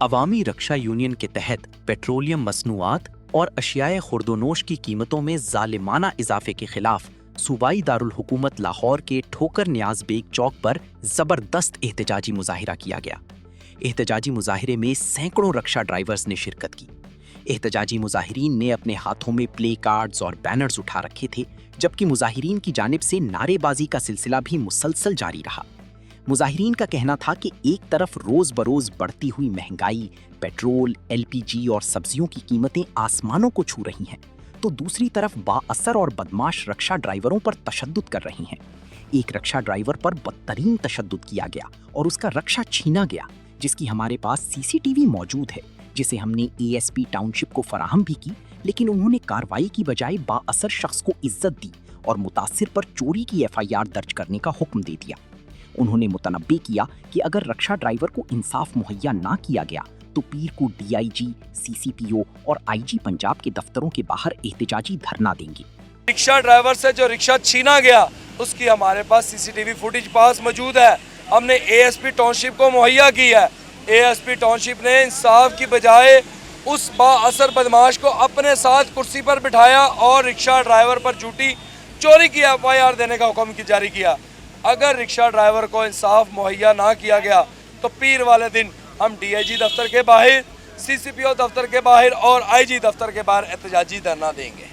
अवामी रक्षा union के तहत petroleum मसनूआत और अशियाए खुर्दोनोश की कीमतों में जालिमाना इजाफे के खिलाफ सूबाई दारुल हुकूमत लाहौर के ठोकर न्याज बेग चौक पर जबरदस्त एहतजाजी मुजाहिरा किया गया। एहतजाजी मुजाहिरे में सैकड़ों रक्षा ड्राइवर्स ने शिरकत की। एहतजाजी मुजाहिरीन ने अपने हाथों में प्ले कार्ड्स और बैनर्स उठा रखे थे, जबकि मुजाहिरीन की जानिब से नारेबाजी का सिलसिला भी मुसलसल जारी रहा। मुजाहिरीन का कहना था कि एक तरफ रोज बरोज बढ़ती हुई महंगाई, पेट्रोल, एलपीजी और सब्जियों की कीमतें आसमानों को छू रही हैं, तो दूसरी तरफ बाअसर और बदमाश रक्षा ड्राइवरों पर तशद्दुद कर रही हैं। एक रक्षा ड्राइवर पर बदतरीन तशद्दुद किया गया और उसका रक्षा छीना गया, जिसकी हमारे पास सीसीटीवी मौजूद है, जिसे हमने एएसपी टाउनशिप को फराहम भी की, लेकिन उन्होंने कार्रवाई की बजाय बाअसर शख्स को इज्जत दी और मुतासिर पर चोरी की एफआईआर दर्ज करने का हुक्म दे दिया। उन्होंने मुतनब्बे किया कि अगर रक्षा ड्राइवर को इंसाफ मुहैया ना किया गया तो पीर को डीआईजी, सीसीपीओ और आईजी पंजाब के दफ्तरों के बाहर एहतजाजी धरना देंगे। रिक्शा ड्राइवर से जो रिक्शा छीना गया उसकी हमारे पास सीसीटीवी फुटेज पास मौजूद है, हमने एएसपी टाउनशिप को मुहैया की है। एएसपी टाउनशिप ने इंसाफ की बजाय उस बाअसर बदमाश को अपने साथ कुर्सी पर बिठाया और रिक्शा ड्राइवर पर झूठी चोरी की एफआईआर देने का हुक्म जारी किया। अगर रिक्शा ड्राइवर को इंसाफ मुहैया ना किया गया तो पीर वाले दिन हम डीआईजी दफ्तर के बाहर, सीसीपीओ दफ्तर के बाहर और आईजी दफ्तर के बाहर एहतजाजी धरना देंगे।